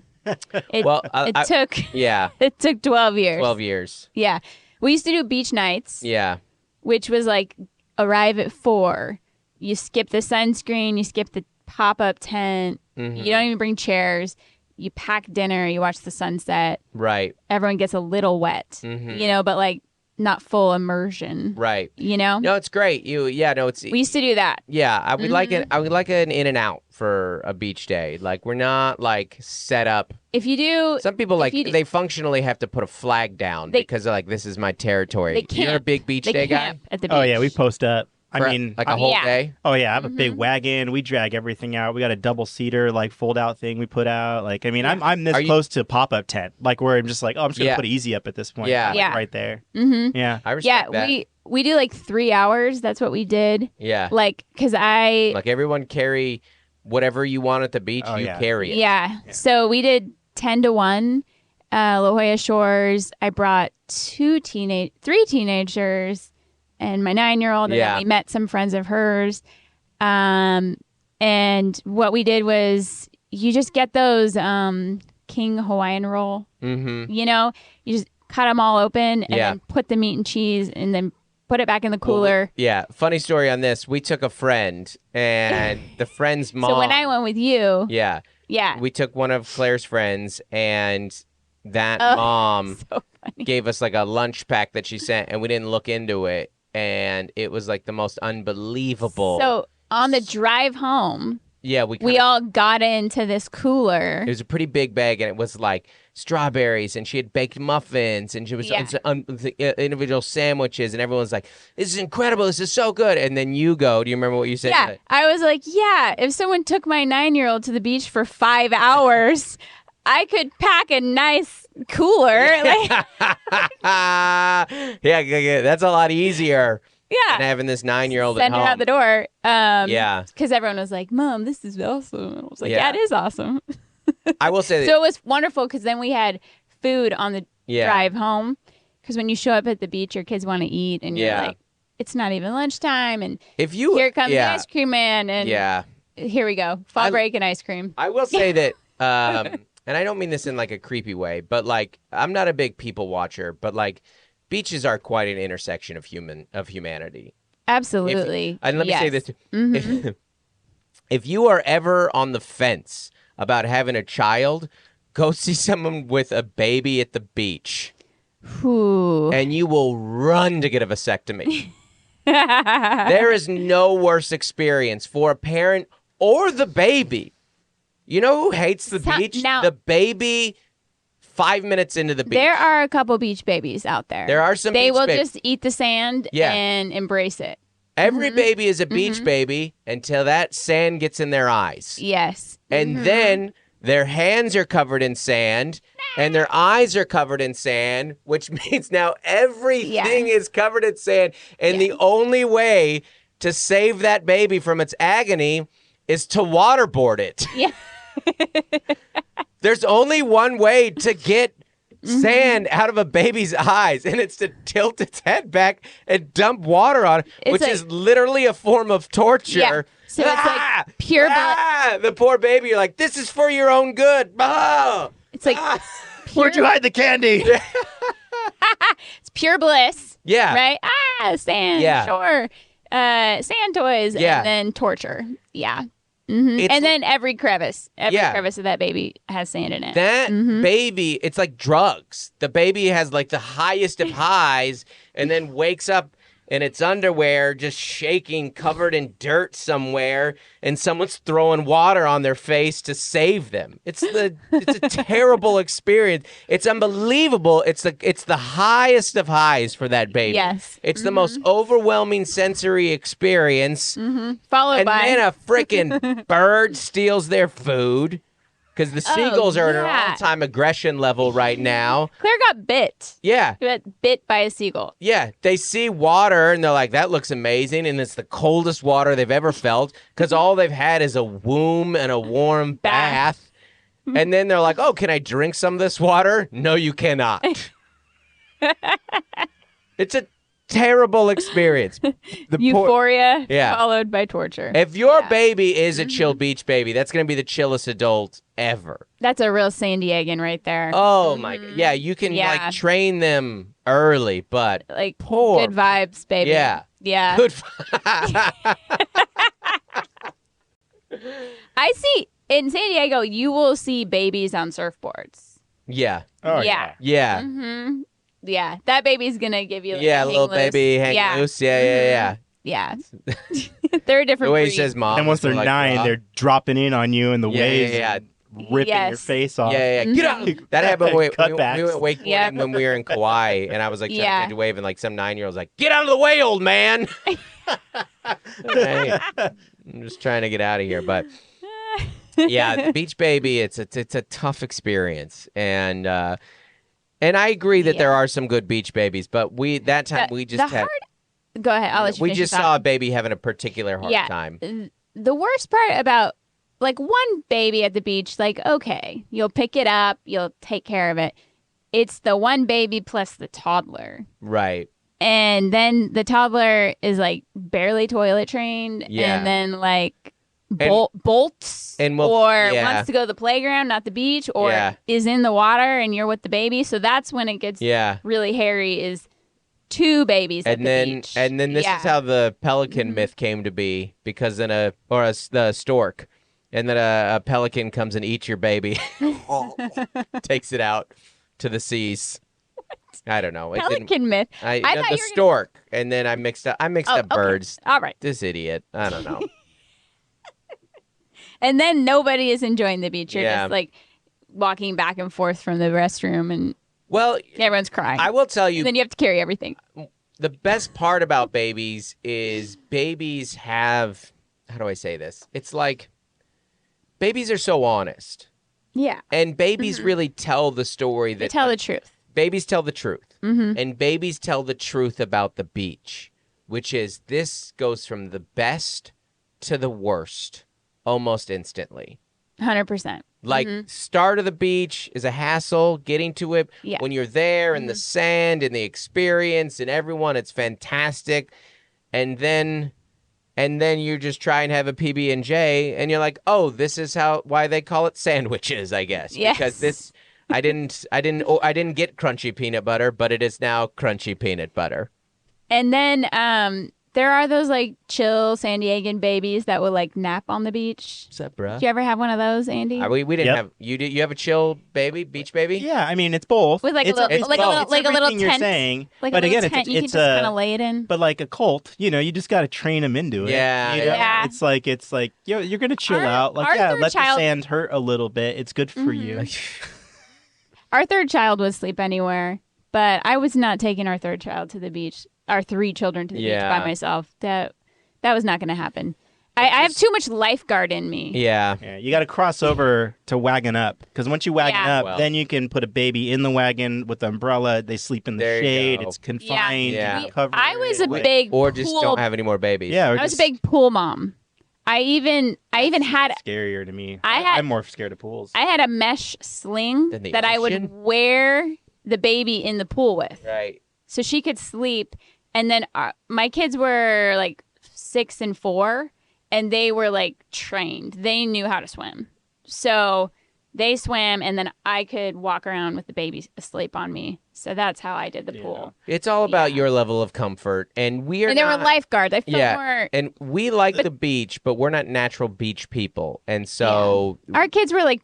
It, Well, it took 12 years. 12 years. Yeah. We used to do beach nights, Yeah. which was like arrive at 4. You skip the sunscreen, you skip the pop-up tent. Mhm. You don't even bring chairs. You pack dinner, you watch the sunset. Right. Everyone gets a little wet, Mhm. you know, but like not full immersion, Right. you know? No, it's great. It's We used to do that. yeah, I would like it. Mm-hmm. I would like an in and out for a beach day. Like we're not like set up. If you do, Some people like you do- they functionally have to put a flag down They- because they're like this is my territory. they You're a camp. big beach they day guy. camp at the beach. Oh yeah, we post up. I For, mean, like a whole Yeah. day. oh yeah, I have a Mm-hmm. big wagon. We drag everything out. We got a double seater, like fold out thing we put out. Like, I mean, I'm this Are you- close to pop up tent. Like, where I'm just like, oh, I'm just gonna Yeah. put easy up at this point. Yeah. Like, Yeah. right there. Mm-hmm. Yeah. I Yeah, respect that. we do like 3 hours. That's what we did. Yeah. Like, cause Like everyone3 whatever you want at the beach. Oh, you yeah. carry it. yeah. So we did 10 to 1, La Jolla Shores. I brought 3 teenagers and my 9-year-old, and Yeah. then we met some friends of hers. And what we did was you just get those King Hawaiian roll. Mm-hmm. You know, you just cut them all open and Yeah. then put the meat and cheese and then put it back in the cooler. Yeah. Funny story on this. We took a friend and the friend's mom. So when I went with you, Yeah. yeah, We took one of Claire's friends and that Oh, mom so funny. gave us like a lunch pack that she sent and we didn't look into it. And it was like the most unbelievable. So on the drive home, yeah, we all got into this cooler. It was a pretty big bag, and it was like strawberries, and she had baked muffins, and she was Yeah. individual sandwiches, and everyone's like, "This is incredible! This is so good!" And then you go. Do you remember what you said? Yeah, I was like, yeah, if someone took my 9-year-old to the beach for 5 hours, I could pack a nice cooler. Like, yeah, that's a lot easier than yeah, having this 9-year-old at send her home. out the door. Yeah, Because everyone was like, Mom, this is awesome. And I was like, Yeah. yeah, it is awesome. I will say that. So it was wonderful because then we had food on the Yeah. drive home. Because when you show up at the beach, your kids want to eat, and you're Yeah. like, it's not even lunchtime, and If you here comes yeah, the ice cream man, and yeah. here we go, fall break and ice cream. I will say that, and I don't mean this in like a creepy way, but like I'm not a big people watcher, but like beaches are quite an intersection of humanity. Absolutely. And let me say this. Mm-hmm. If you are ever on the fence about having a child, go see someone with a baby at the beach. Ooh. And you will run to get a vasectomy. There is no worse experience for a parent or the baby. You know who hates the beach? Now, the baby 5 minutes into the beach. There are a couple beach babies out there. There are some They beach will babies. just eat the sand and embrace it. Every baby is a beach baby until that sand gets in their eyes. Yes. And then their hands are covered in sand and their eyes are covered in sand, which means now everything is covered in sand. And the only way to save that baby from its agony is to waterboard it. Yeah. There's only one way to get sand out of a baby's eyes, and it's to tilt its head back and dump water on it, which is literally a form of torture. Yeah. So it's like pure blood. The poor baby, you're like, this is for your own good. It's like where'd you hide the candy? it's pure bliss. Yeah. Right? Sand. Yeah. Sure. Sand toys. Yeah. And then torture. Yeah. And then every crevice of that baby has sand in it. That baby, it's like drugs. The baby has like the highest of highs and then wakes up in its underwear just shaking, covered in dirt somewhere, and someone's throwing water on their face to save them. It's a terrible experience. It's unbelievable. It's the highest of highs for that baby. Yes. It's the most overwhelming sensory experience. Followed And by then a freaking bird steals their food. Because the seagulls are at an all-time aggression level right now. Claire got bit. Yeah. She got bit by a seagull. Yeah. They see water, and they're like, that looks amazing. And it's the coldest water they've ever felt. Because all they've had is a womb and a warm bath. And then they're like, oh, can I drink some of this water? No, you cannot. It's a terrible experience. Euphoria followed by torture. If your baby is a chill beach baby, that's going to be the chillest adult ever. That's a real San Diegan right there. Oh my God. Yeah, you can like train them early, but like good vibes, baby. Yeah. Yeah. Good I see in San Diego, you will see babies on surfboards. Yeah. Oh, yeah. Yeah. Yeah, that baby's gonna give you like, a little baby hang loose. Yeah. Yeah. They're a different The way breed. he says mom. And once they're like, 9, they're dropping in on you in the waves. Ripping your face off. Yeah. Get out. That happened when we went wakeboarding when we were in Kauai, and I was like trying to catch a wave, and like some 9-year-old's like, get out of the way, old man. Hey, I'm just trying to get out of here, but yeah, beach baby, it's a tough experience, and I agree that there are some good beach babies, but we just had. Go ahead. I'll let you we finish just saw a baby having a particular hard time. The worst part about like one baby at the beach, like, okay, you'll pick it up, you'll take care of it. It's the one baby plus the toddler. Right. And then the toddler is like barely toilet trained. Yeah. And then like bolts wants to go to the playground, not the beach, or is in the water and you're with the baby. So that's when it gets really hairy is two babies at the beach. And then this is how the pelican myth came to be, because the stork. And then a pelican comes and eats your baby, takes it out to the seas. I don't know. Pelican myth. I thought the stork, and then I mixed up birds. All right. This idiot. I don't know. And then nobody is enjoying the beach. You're just like walking back and forth from the restroom, and everyone's crying. I will tell you. And then you have to carry everything. The best part about babies is babies have. How do I say this? It's like. Babies are so honest. Yeah. And babies really tell the story. They tell the truth. Babies tell the truth. And babies tell the truth about the beach, which is this goes from the best to the worst almost instantly. 100%. Like, start of the beach is a hassle. Getting to it when you're there in the sand and the experience and everyone, it's fantastic. And then you just try and have a PB&J, and you're like, oh, this is why they call it sandwiches, I guess. Yes. Because I didn't get crunchy peanut butter, but it is now crunchy peanut butter. And then there are those like chill San Diegan babies that will like nap on the beach. What's up, bro? Did you ever have one of those, Andy? We didn't Yep. have you. Did you have a chill baby, beach baby? Yeah, I mean it's both. With like it's, a little, it's like a both. little, It's like a little everything tent. You're saying, Like but a little again, tent you it's could just kind of lay it in. But like a colt, you just got to train them into it. Yeah, you know? yeah. It's like you're gonna chill out. Like our third let child- the sand hurt a little bit. It's good for you. Our third child would sleep anywhere, but I was not taking our third child to the beach. Our 3 children to the beach by myself. That was not going to happen. I have too much lifeguard in me. Yeah. Yeah, you got to cross over to wagon up because once you wagon Yeah. up, Well. then you can put a baby in the wagon with the umbrella. They sleep in the There you shade. go. It's confined. Yeah. You can cover I was a it. big Or just pool. don't have any more babies. Yeah, or I was a just- big pool mom. I even had scarier to me. I had- I'm more scared of pools. I had a mesh sling Than the that I ocean? would wear the baby in the pool with, Right. so she could sleep. And then my kids were like 6 and 4, and they were like trained. They knew how to swim, so they swam, and then I could walk around with the baby asleep on me. So that's how I did the pool. It's all about Yeah. your level of comfort, and we are. And there not, were lifeguards. I felt Yeah, more. and we like the beach, but we're not natural beach people, and so Our kids were like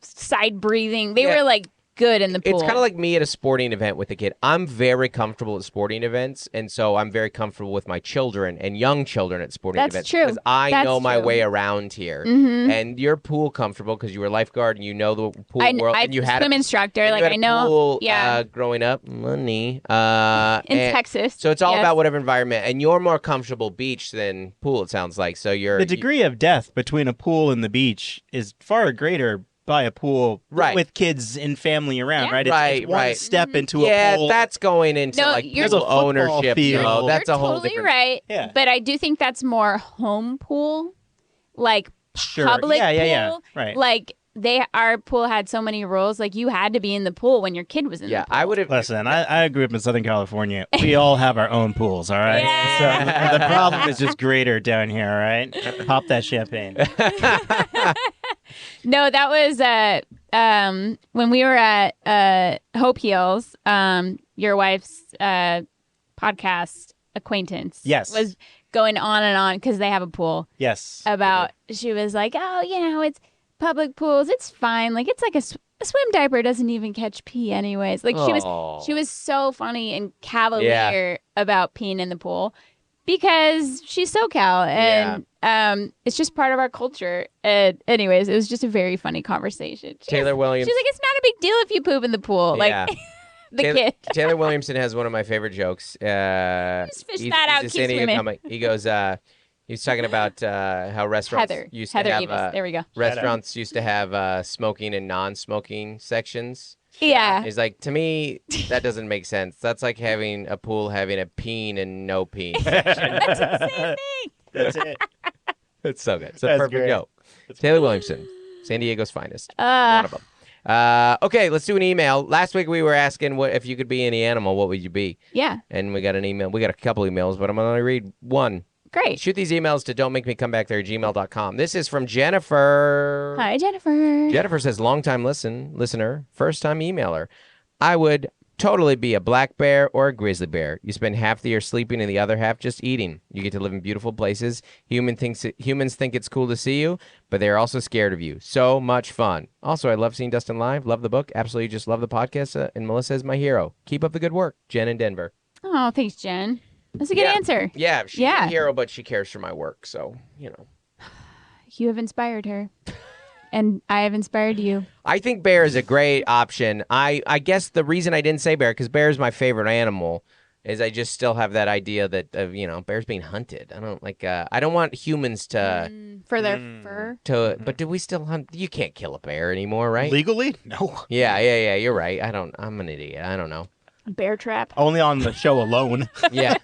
side breathing. They Yeah. were like good in the pool. it's kind of like me at a sporting event with a kid. I'm very comfortable at sporting events, and so I'm very comfortable with my children and young children at sporting That's events true. because I That's know my true. way around here. Mhm. And you're pool comfortable because you were a lifeguard and you know the pool I world, I and you had swim a, instructor. and you Like had I a know. pool, Yeah. growing up, money. In and- Texas. So it's all yes. about whatever environment, and you're more comfortable beach than pool. It sounds like so. You're The degree of death between a pool and the beach is far greater by a pool Right. with kids and family around, Yeah. right? Right, it's one right. step into yeah, a pool. that's going into No, like you're- pool There's a football ownership. field. though. That's You're a whole totally different. right. Yeah. But I do think that's more home pool, like Sure. public Yeah. pool. Right. Like our pool had so many rules. Like you had to be in the pool when your kid was in Yeah, the pool. I would have. Listen, I grew up in Southern California. We all have our own pools, all right? Yeah. So the problem is just greater down here, all right? Pop that champagne. No, that was when we were at Hope Heals, your wife's podcast acquaintance. Yes. Was going on and on because they have a pool. Yes. About she was like, oh, it's public pools, it's fine, like it's like a swim diaper doesn't even catch pee anyways. Like Aw. she was so funny and cavalier about peeing in the pool because she's SoCal and it's just part of our culture. And anyways, it was just a very funny conversation. Taylor Williams. She's like, it's not a big deal if you poop in the pool. Yeah. Like the Taylor, kid. Taylor Williamson has one of my favorite jokes. Just fish that out, he's a keep San Diego swimming. comic. He goes, he's talking about how restaurants Heather used Heather to have Evis. There we go. restaurants used to have smoking and non-smoking sections. Yeah. He's like, to me, that doesn't make sense. That's like having a pool having a peen and no peen section. That's the same thing. That's it. It's so good. It's a That's perfect great. joke. Taylor Williamson, San Diego's finest. One Uh, of them. Okay, let's do an email. Last week we were asking what if you could be any animal, what would you be? yeah. And we got an email. We got a couple emails, but I'm going to read one. Great. Shoot these emails to dontmakemecomebackthere@gmail.com. This is from Jennifer. Hi, Jennifer. Jennifer says, long-time listener, first-time emailer. I would totally be a black bear or a grizzly bear. You spend half the year sleeping and the other half just eating. You get to live in beautiful places. Humans think it's cool to see you, but they're also scared of you. So much fun. Also, I love seeing Dustin live. Love the book. Absolutely just love the podcast. And Melissa is my hero. Keep up the good work. Jen in Denver. Oh, thanks, Jen. That's a good Yeah. answer. Yeah, she's Yeah. a hero, but she cares for my work. So, You have inspired her, and I have inspired you. I think bear is a great option. I guess the reason I didn't say bear, because bear is my favorite animal, is I just still have that idea that bears being hunted. I don't like. I don't want humans to. For their fur. But do we still hunt? You can't kill a bear anymore, right? Legally? No. Yeah. You're right. I'm an idiot. I don't know. Bear trap. Only on the show alone Yeah,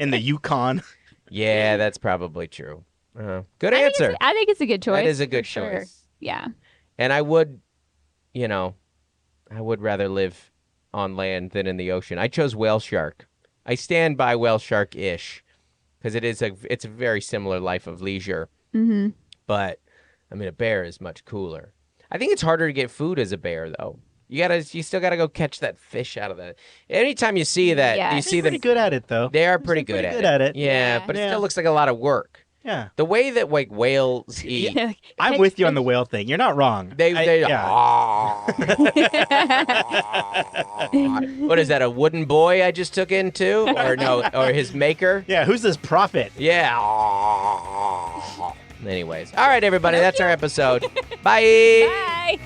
in the Yukon. yeah, that's probably true. Good I think answer. I think it's a good choice. That is a good for sure. choice. Yeah. And I would rather live on land than in the ocean. I chose whale shark. I stand by whale shark-ish because it's a very similar life of leisure. Mm-hmm. But I mean, a bear is much cooler. I think it's harder to get food as a bear, though. You still gotta go catch that fish out of the. Anytime you see that, Yeah. you They're see Pretty them. good at it, though. They are pretty good at it. Yeah, Yeah. but it Yeah. still looks like a lot of work. Yeah. The way that like whales eat, I'm with you on the whale thing. You're not wrong. yeah. What is that? A wooden boy I just took into, or no, or his maker? Yeah, who's this prophet? Yeah. Anyways, all right, everybody, that's our episode. Bye. Bye.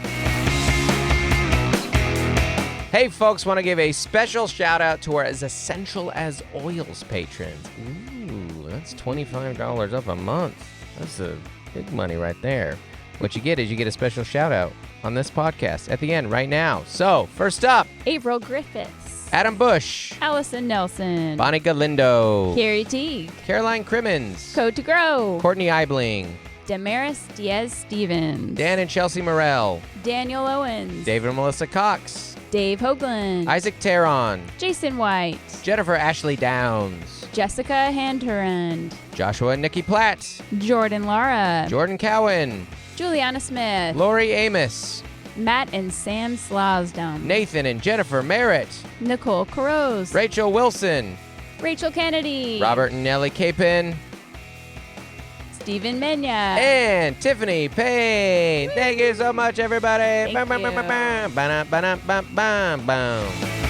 Hey, folks, want to give a special shout out to our As Essential as Oils patrons. Ooh, that's $25 up a month. That's a big money right there. What you get is you get a special shout out on this podcast at the end right now. So, first up, April Griffiths. Adam Bush, Allison Nelson. Bonnie Galindo, Carrie Teague. Caroline Crimmins, Code to Grow. Courtney Eibling, Damaris Diaz-Stevens. Dan and Chelsea Morell, Daniel Owens. David and Melissa Cox, Dave Hoagland. Isaac Teron, Jason White. Jennifer Ashley Downs, Jessica Handurand. Joshua and Nikki Platt, Jordan Lara. Jordan Cowan, Juliana Smith. Lori Amos, Matt and Sam Slosdom. Nathan and Jennifer Merritt, Nicole Caroz. Rachel Wilson, Rachel Kennedy. Robert and Nellie Capin, Stephen Menya. and Tiffany Payne. Thank you so much, everybody. Thank you. Bam, bam, bam, bam, bam, bam, bam, bam, bam.